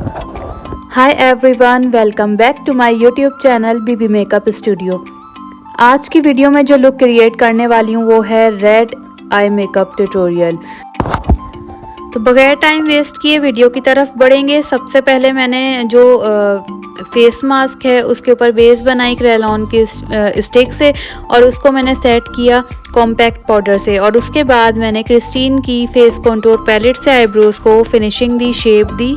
Hi everyone, welcome back to my YouTube channel BB makeup studio. आज की video में जो लुक क्रिएट करने वाली हूँ वो है रेड आई मेकअप ट्यूटोरियल। तो बगैर टाइम वेस्ट किए वीडियो की तरफ बढ़ेंगे। सबसे पहले मैंने जो फेस मास्क है उसके ऊपर बेस बनाई क्रेलॉन की स्टिक से और उसको मैंने सेट किया कॉम्पैक्ट पाउडर से। और उसके बाद मैंने क्रिस्टीन की फेस कॉन्टूर पैलेट से आईब्रोज को फिनिशिंग दी, शेप दी।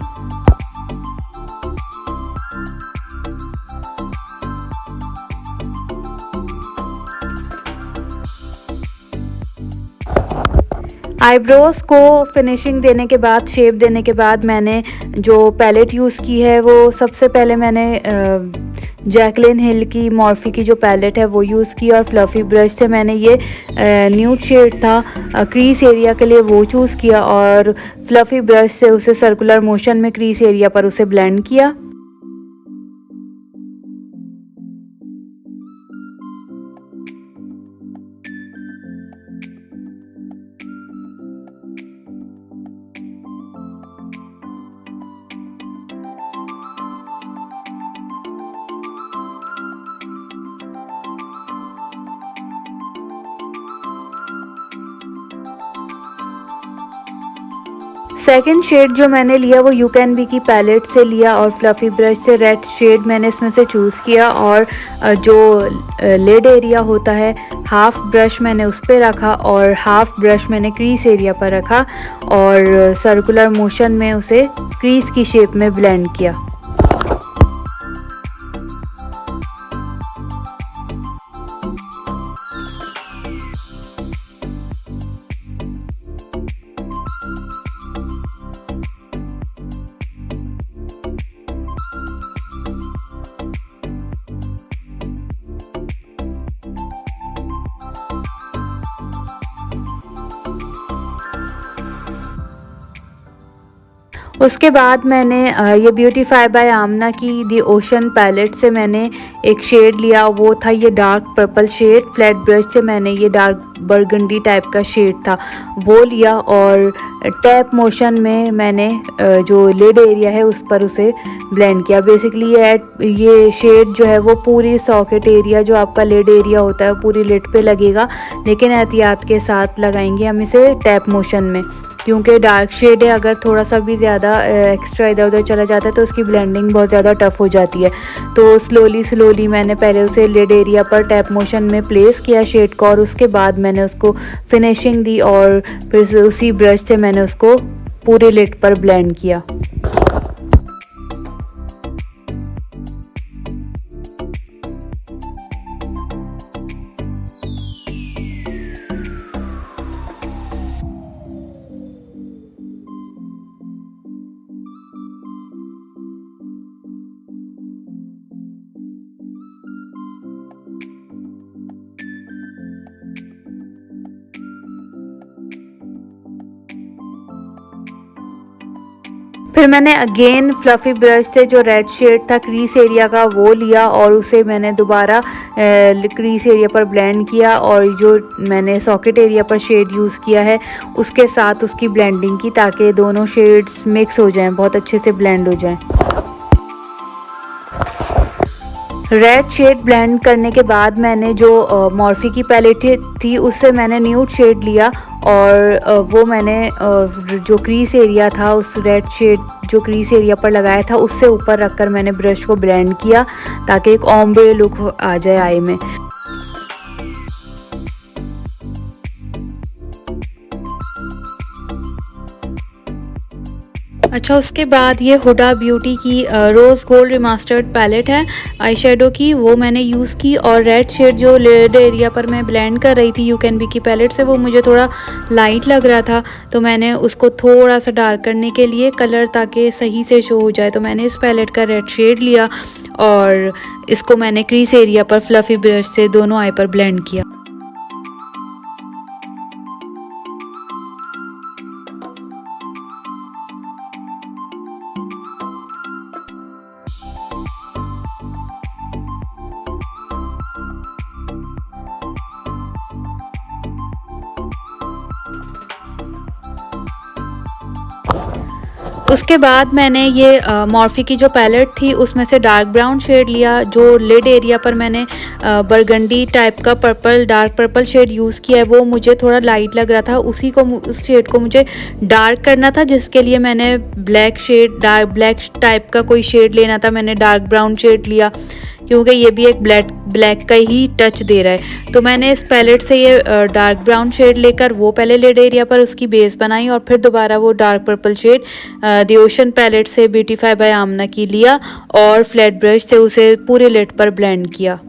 आईब्रोज को फिनिशिंग देने के बाद, शेप देने के बाद मैंने जो पैलेट यूज़ की है वो सबसे पहले मैंने जैकलिन हिल की मॉर्फी की जो पैलेट है वो यूज़ की और फ्लफ़ी ब्रश से मैंने ये न्यूड शेड था क्रीज एरिया के लिए वो चूज़ किया और फ्लफ़ी ब्रश से उसे सर्कुलर मोशन में क्रीज एरिया पर उसे ब्लेंड किया। सेकंड शेड जो मैंने लिया वो यू कैन बी की पैलेट से लिया और फ्लफ़ी ब्रश से रेड शेड मैंने इसमें से चूज़ किया और जो लिड एरिया होता है हाफ ब्रश मैंने उस पर रखा और हाफ ब्रश मैंने क्रीज एरिया पर रखा और सर्कुलर मोशन में उसे क्रीज की शेप में ब्लेंड किया। उसके बाद मैंने ये ब्यूटीफाई बाय आमना की दी ओशन पैलेट से मैंने एक शेड लिया, वो था ये dark purple shade. Flat brush से मैंने ये डार्क बर्गंडी टाइप का शेड था वो लिया और टैप मोशन में मैंने जो लिड एरिया है उस पर उसे ब्लेंड किया। बेसिकली ये शेड जो है वो पूरी सॉकेट एरिया जो आपका लिड एरिया होता है पूरी लिड पे लगेगा, लेकिन एहतियात के साथ लगाएंगे हम इसे टैप मोशन में, क्योंकि डार्क शेड है अगर थोड़ा सा भी ज़्यादा एक्स्ट्रा इधर उधर चला जाता है तो उसकी ब्लेंडिंग बहुत ज़्यादा टफ हो जाती है। तो स्लोली मैंने पहले उसे लिड एरिया पर टैप मोशन में प्लेस किया शेड को और उसके बाद मैंने उसको फिनिशिंग दी और फिर उसी ब्रश से मैंने उसको पूरे लिड पर ब्लेंड किया। फिर मैंने अगेन फ्लफ़ी ब्रश से जो रेड शेड था क्रीज एरिया का वो लिया और उसे मैंने दोबारा क्रीज एरिया पर ब्लेंड किया और जो मैंने सॉकेट एरिया पर शेड यूज़ किया है उसके साथ उसकी ब्लेंडिंग की ताकि दोनों शेड्स मिक्स हो जाएं, बहुत अच्छे से ब्लेंड हो जाएं। रेड शेड ब्लेंड करने के बाद मैंने जो मॉर्फी की पैलेट थी उससे मैंने न्यूड शेड लिया और वो मैंने जो क्रीज एरिया था उस रेड शेड जो क्रीज एरिया पर लगाया था उससे ऊपर रखकर मैंने ब्रश को ब्लेंड किया ताकि एक ओम्ब्रे लुक आ जाए आई में। अच्छा, उसके बाद ये हुडा ब्यूटी की रोज़ गोल्ड रिमास्टर्ड पैलेट है आई शेडो की, वो मैंने यूज़ की और रेड शेड जो लिड एरिया पर मैं ब्लेंड कर रही थी यू कैन बी की पैलेट से वो मुझे थोड़ा लाइट लग रहा था तो मैंने उसको थोड़ा सा डार्क करने के लिए कलर ताकि सही से शो हो जाए तो मैंने इस पैलेट का रेड शेड लिया और इसको मैंने क्रीज एरिया पर फ्लफ़ी ब्रश से दोनों आई पर ब्लेंड किया। उसके बाद मैंने ये मॉर्फी की जो पैलेट थी उसमें से डार्क ब्राउन शेड लिया। जो लिड एरिया पर मैंने बरगंडी टाइप का purple, dark purple shade use किया है वो मुझे थोड़ा लाइट लग रहा था, उस शेड को मुझे डार्क करना था, जिसके लिए मैंने black shade, dark black type का कोई शेड लेना था। मैंने डार्क ब्राउन शेड लिया क्योंकि ये भी एक ब्लैक का ही टच दे रहा है। तो मैंने इस पैलेट से ये डार्क ब्राउन शेड लेकर वो पहले लिड एरिया पर उसकी बेस बनाई और फिर दोबारा वो dark purple shade the ocean palette से ब्यूटीफाई बाय आमना की लिया और फ्लैट ब्रश से उसे पूरे लिड पर ब्लेंड किया।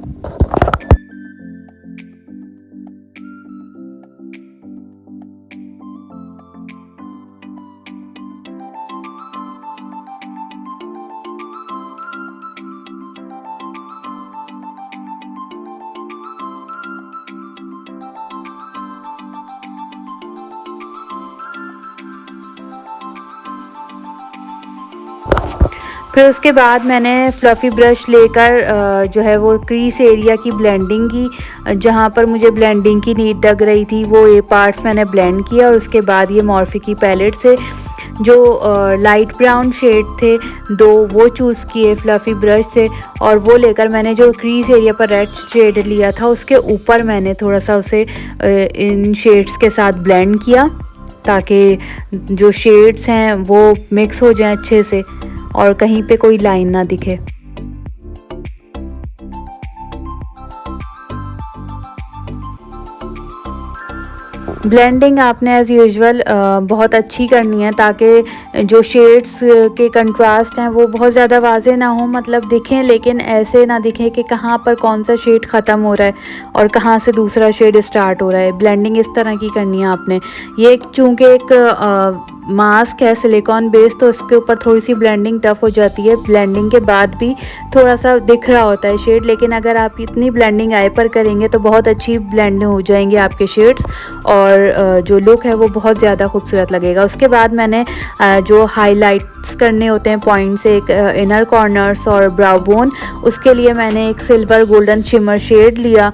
फिर उसके बाद मैंने फ्लफ़ी ब्रश लेकर जो है वो क्रीज एरिया की ब्लेंडिंग की, जहाँ पर मुझे ब्लेंडिंग की नीड लग रही थी वो ये पार्ट्स मैंने ब्लेंड किया। और उसके बाद ये मॉर्फी की पैलेट से जो लाइट ब्राउन शेड थे दो वो चूज़ किए फ्लफ़ी ब्रश से, और वो लेकर मैंने जो क्रीज एरिया पर रेड शेड लिया था उसके ऊपर मैंने थोड़ा सा उसे इन शेड्स के साथ ब्लेंड किया ताकि जो शेड्स हैं वो मिक्स हो जाएं अच्छे से और कहीं पे कोई लाइन ना दिखे। ब्लेंडिंग आपने एज़ यूजुअल बहुत अच्छी करनी है ताकि जो शेड्स के कंट्रास्ट हैं वो बहुत ज़्यादा वाज़े ना हो, मतलब दिखें लेकिन ऐसे ना दिखें कि कहाँ पर कौन सा शेड ख़त्म हो रहा है और कहाँ से दूसरा शेड स्टार्ट हो रहा है। ब्लेंडिंग इस तरह की करनी है आपने। ये चूँकि एक मास्क है सिलिकॉन बेस तो इसके ऊपर थोड़ी सी ब्लेंडिंग टफ हो जाती है, ब्लेंडिंग के बाद भी थोड़ा सा दिख रहा होता है शेड, लेकिन अगर आप इतनी ब्लेंडिंग आई पर करेंगे तो बहुत अच्छी ब्लेंडिंग हो जाएंगे आपके शेड्स और जो लुक है वो बहुत ज़्यादा खूबसूरत लगेगा। उसके बाद मैंने जो हाइलाइट्स करने होते हैं पॉइंट्स, एक इनर कॉर्नर्स और ब्राउ बोन, उसके लिए मैंने एक सिल्वर गोल्डन शिमर शेड लिया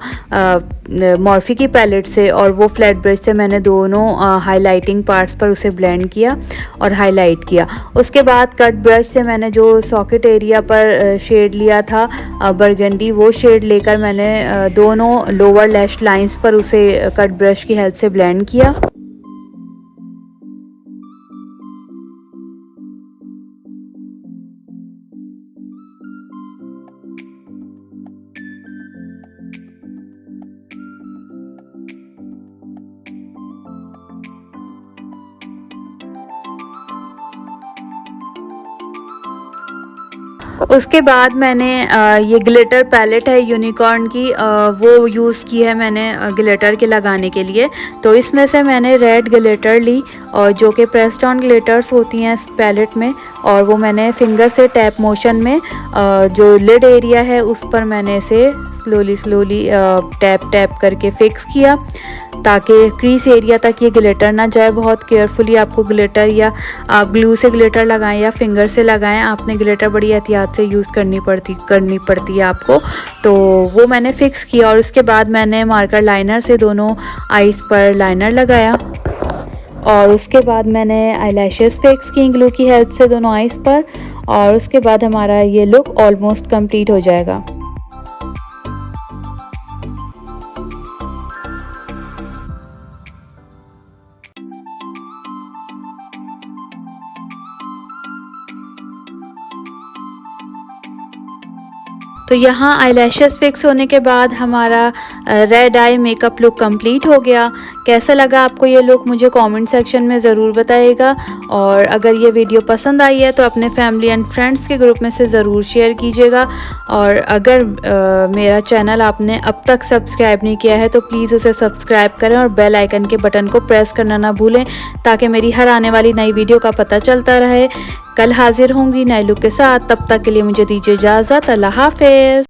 मॉर्फी की पैलेट से और वो फ्लैट ब्रश से मैंने दोनों हाइलाइटिंग पार्ट्स पर उसे ब्लेंड किया और हाईलाइट किया। उसके बाद कट ब्रश से मैंने जो सॉकेट एरिया पर शेड लिया था बरगंडी, वो शेड लेकर मैंने दोनों लोअर लैश लाइंस पर उसे कट ब्रश की हेल्प से ब्लेंड किया। उसके बाद मैंने ये ग्लिटर पैलेट है यूनिकॉर्न की, वो यूज़ की है मैंने ग्लिटर के लगाने के लिए। तो इसमें से मैंने रेड ग्लिटर ली और जो कि प्रेस्ड ऑन ग्लिटर्स होती हैं इस पैलेट में, और वो मैंने फिंगर से टैप मोशन में जो लिड एरिया है उस पर मैंने इसे स्लोली टैप करके फिक्स किया ताकि क्रीज एरिया तक ये ग्लिटर ना जाए। बहुत केयरफुली आपको ग्लिटर, या आप ग्लू से ग्लिटर लगाएं या फिंगर से लगाएं, आपने ग्लिटर बड़ी एहतियात से यूज़ करनी पड़ती है आपको। तो वो मैंने फ़िक्स किया और उसके बाद मैंने मार्कर लाइनर से दोनों आईज़ पर लाइनर लगाया और उसके बाद मैंने आईलैशेस फिक्स की ग्लू की हेल्प से दोनों आईज़ पर, और उसके बाद हमारा ये लुक ऑलमोस्ट कंप्लीट हो जाएगा। तो यहाँ आईलैशेस फिक्स होने के बाद हमारा red eye makeup look complete हो गया। कैसा लगा आपको ये लुक मुझे कमेंट सेक्शन में ज़रूर बताइएगा, और अगर ये वीडियो पसंद आई है तो अपने फैमिली एंड फ्रेंड्स के ग्रुप में से ज़रूर शेयर कीजिएगा। और अगर मेरा चैनल आपने अब तक सब्सक्राइब नहीं किया है तो प्लीज़ उसे सब्सक्राइब करें और बेल आइकन के बटन को प्रेस करना ना भूलें ताकि मेरी हर आने वाली नई वीडियो का पता चलता रहे। कल हाजिर होंगी नए लुक के साथ, तब तक के लिए मुझे दीजिए इजाज़त। अल्लाह हाफ़िज़।